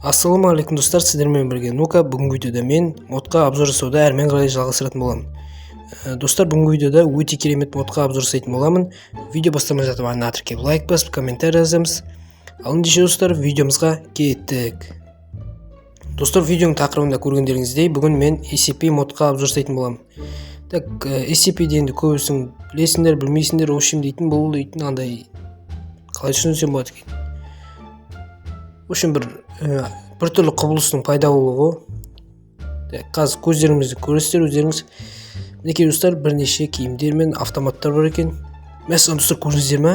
Ассалаумағалейкум достар, сіздермен бірге Нука. Бүгінгі видеода мен модқа обзор жасауды әрмен қарай жалғастыратын боламын. Достар, бүгінгі видеода өте керемет модқа обзор жасайтын боламын. Видео бастамай жатып ана тіркеп лайк басып, комментарий жазамыз. Ал ендеше достар, видеомызға кеттік. Достар, видеоның тақырыбында көргендеріңіздей, бүгін мен SCP модқа обзор жасайтын боламын. Так, SCP дегенді көбісің білесіңдер, білмейсіңдер, общем дейтін, бұл дейтін андай қалай түсінсем болады екен. Общем бір түрлі құбылыстың пайда болуы. Қазір көздеріңізді көресіздер өздеріңіз. Мінекей достар, бірнеше киімдер мен автоматтар бар екен. Мәселен достар, көрдіңіздер ме?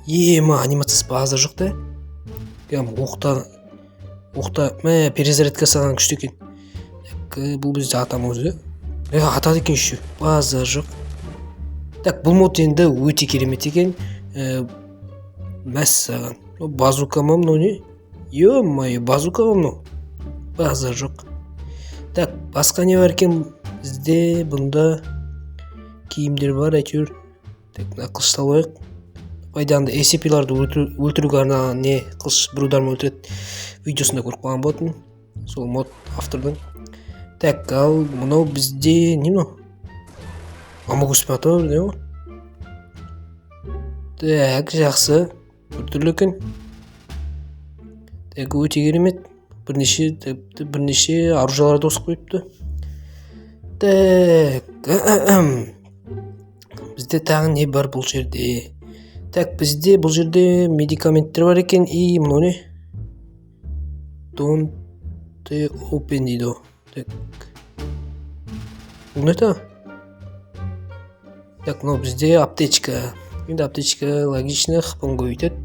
Анимациясы база жоқ та. Оқта перезарядка салған күшті екен. Бұл бізде атам өзі. Атады екен үші. База жоқ. Так, бұл мод енді өте керемет екен. Мәссаған. Базука ма мынау не? Ё-моё, базука ма мынау? База жоқ. Так, басқа не бар екен? Бізде бұнда киімдер бар, әйтеуір. Так, қылыш салайық. Пайдағында SCP-ларды өлтіруге арналған не қылыш бірудармен өлтіреді видеосында көріп қалған болатын. Сол мод автордың. Так, ал мынау бізде не мынау? Амогус пе атау не ғой? Так, жақсы. Біртүрлі екен. Так, өте керемет. Бірнеше аружаларды осып қойыпты. Так, бізде тағы не бар бұл жерде? Так, бізде бұл жерде медикаменттер бар екен. И мынау не? Don't open дейді. Так. Бұл не та? Так, мынау бізде аптечка. Енді аптечка логично қыпын көбейтеді.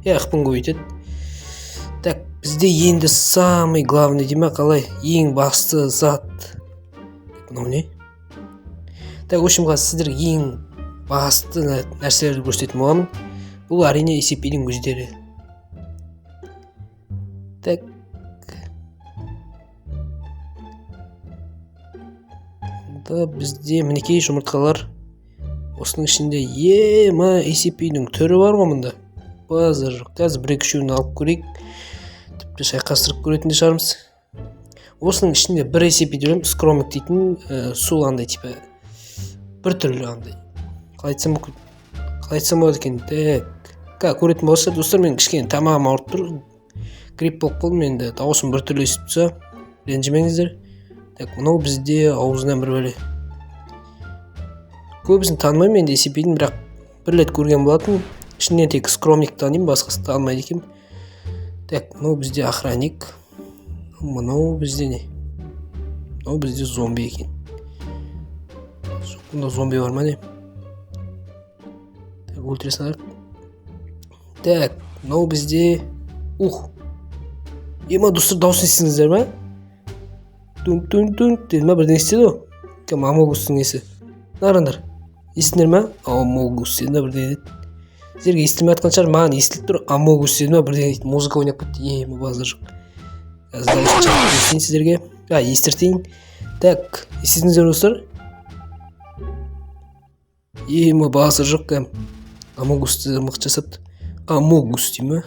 Қыпын көбейтеді. Так, бізде енді самый главный деме қалай? Ең басты зат. Мынау не? Так, өшімға сіздер ең басты нәрселерді көрсететін боламын. Бұл әрине SCP-дің өздері. Так. Бізде мінекей жұмыртқалар. Осының ішінде SCP-дің түрі бар ғой мұнда. База жоқ. Қазір бір-екі үшеуін алып көрейік. Тіпті шайқастырып көретінде шығармыз. Осының ішінде бір SCP дөрем, скромик дейтін сул андай типа. Бір түрлі андай. Қалай айтсам болады екен. Так, көретін болса, достар, мен кішкене тамағым ауырып тұр. Грипп болып қалдым енді. Дауысым бір түрлі естіп тұрса, ренжімеңіздер. Так, мынау бізде аузынан бір бөле. Көбісін танымаймын енді SCP-дің, бірақ бір рет көрген болатын. Ішінен тек скромник танимын, басқасы танымайды екен. Так, мынау бізде охранник. Мынау бізде не? Мынау бізде зомби екен. Бұнда зомби бар ма не? Так, өлтіре салайық. Так, мынау бізде... Достар, дауысын естіңіздер ма? Тун-тун-тун деді ма, бірден естеді о? Кәм Амогустың несі. Нарындар, естіңдер ма? Амогус деді ма, бірден едеді. Сіздерге естілмей атқан шығар, маған естіліп тұр. Амогус деді ма, бірден музыка ойнап кетті. База жоқ. Қазір дауысын чаттап естейін сіздерге. Естіртейін. Так, естідіңіздер достар? База жоқ кәм. Амогусты мықты жасапты. Амогус дей ма?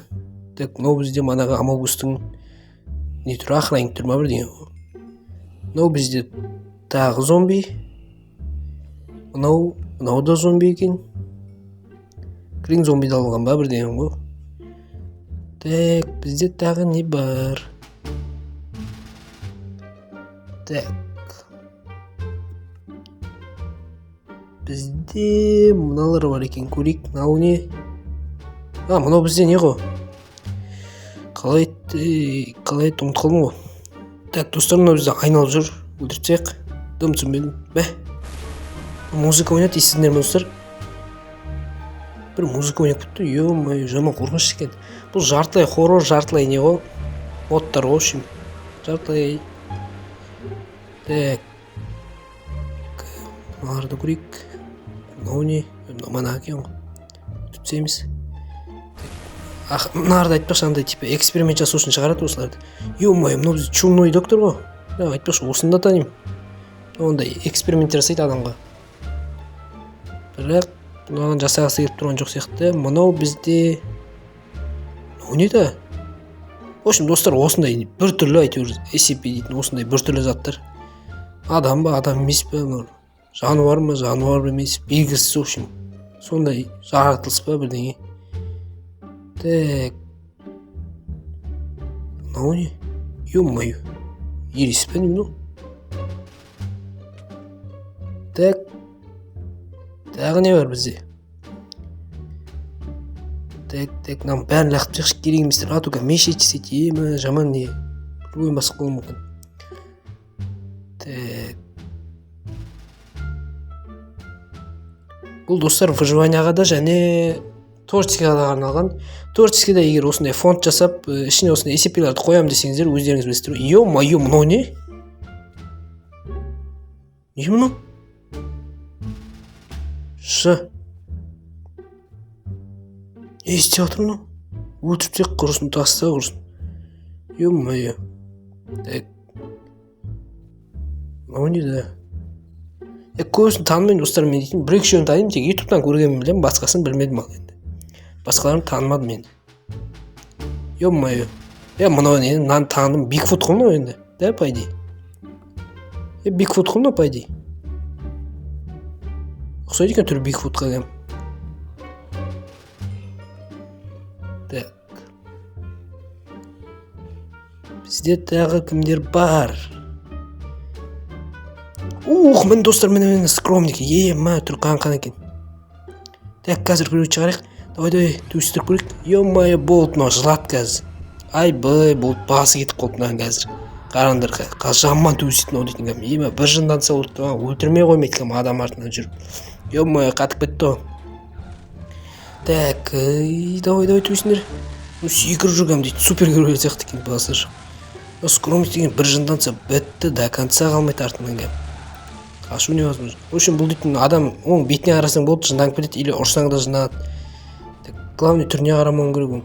Так, мынау бізде манаға Амогустың не тұр, охранник тұр ма бірден. Мынау бізде тағы зомби. Мынау да зомби екен. Крин зомбиді алған ба бірден ғой. Так, бізде тағы не бар? Так. Бізде мыналар бар екен, көрейік. Мынау не? Мынау бізде не ғой? Қалай ұмыт қалдым ғой. Так, достар, мынау бізде айналып жүр. Өлтіртсек. Дым түсінбедім. Музыка ойнады, естідіңдер ме достар? Бір музыка ойнап кетті. Ё-моё, жаман қорқыныш екен. Бұл жартылай хоррор, жартылай не ғой? Модтар ғой, общем. Жартылай. Так. Мыналарды көрейік. Мынау не? Мынау мана екен ғой. Түпсеміз. Мыналарды айтпақшы андай типа эксперимент жасау үшін шығарады осыларды. Ё-моё, мынау бізде чумной доктор ғой. Айтпақшы, осында танимын. Ондай эксперимент жасайды адамға. Бірақ мынаған жасағысы келіп тұрған жоқ сияқты. Мынау бізде... Мынау не да? В общем, достар, осындай бір түрлі әйтеуір SCP дейтін осындай бір түрлі заттар. Адам ба, адам емес па, жануар ма, жануар емес, белгісіз, в общем. Сондай жаратылыс па бірдеңе. Так. Мынау не? Ё-моё. Ерес па не мынау? Так. Тағы не бар бізде? Так, нам бәрін лақтып жақшы керек еместер. А только мешет істейді, емі, жаман не. Біреуін басып қалуы мүмкін. Так. Бұл достар выживанияға да және творческіға да арналған. Творческіда егер осындай фонд жасап, ішіне осындай SCP-ларды қоямын десеңіздер, өздеріңіз білесіздер. Ё-моё, мынау не? Не мынау? Не істеп жатыр мынау? Өлтіріп тек құрысын, таста құрысын. Ё-моё. Так. Мынау не да? Көбісін танымайын достар, мен дейтін. Бір-екі үшеуін танимын, тек ютубтан көргенмін білемін, басқасын білмедім ал енді. Басқаларын танымадым мен. Ё-моё. Мынау не? Мынаны таныдым. Бигфут қой мынау енді. Да, по идее. Бигфут қой мынау, по идее. Ұқсайды екен түрі Бигфутқа кәдім. Так. Бізде тағы кімдер бар? Міне достар, міне скромник. Түрі қан екен. Так, қазір көріп шығарайық. Давай, төстіріп көрейік. Ё-моё, болды мынау жылат қазір. Ай-бай, болды, басы кетіп қалды мынаған қазір. Қараңдар, жаман төстейді мынау дейтін кәдім. Бір жынданса өлтірмей қоймайды кәдім адам артынан жүріп. Ё-моё, қатып кетті ғой. Так, давай төсіңдер. Секіріп жүргем дейді, супергерой сияқты екен басыр. Скромник деген бір жынданса бітті, до конца қалмайды артынан кәдім. Қашу невозможно. В общем, бұл дейтін адам, оның бетіне қарасаң болды, жынданып кетеді, или ұрсаң да жынданады. Главный түріне қарамауым керек ол.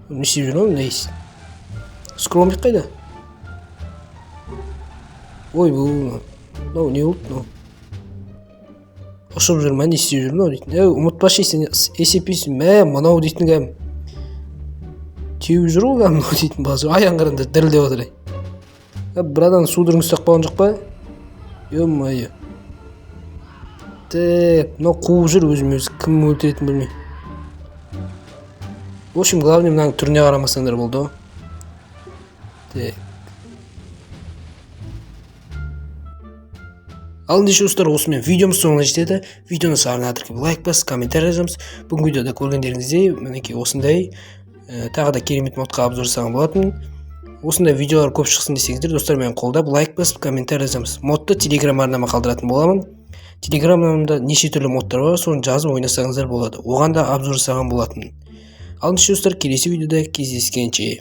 Не істеп жүр ғой, мындай. Скромник қайда? Ой, бұл не болды мынау? Ұшып жүр ма, не істеп жүр мынау дейтін. Ұмытпашы, сен SCP-сің, мынау дейтін кәдім. Теуіп жүр ғой мынау дейтін базы. Аян қараңдар, дірілдеп отыр. Бір адам судырың ұстап қалған жоқ па? Ё-моё. Так, мынау қуып жүр өзім-өзі, кім өлтіретін білмей. В общем, главный мынаның түріне қарамасаңдар болды. Так. Ал ендеше достар, осымен видеомыз соңына жетеді. Видеоны сағына тіркеп лайк бас, комментарий жазамыз. Бүгінгі видеода көргендеріңіздей, мінекей осындай тағы да керемет модқа обзор жасаған болатын. Осындай видеолар көп шықсын десеңіздер, достар, мені қолдап лайк басып, комментарий жазамыз. Модты Telegram арнама қалдыратын боламын. Telegram-ымда неше түрлі модтар бар, соны жазып ойнасаңыздар болады. Оған да обзор жасаған болатын. Ал ендеше достар, келесі видеода кездескенше.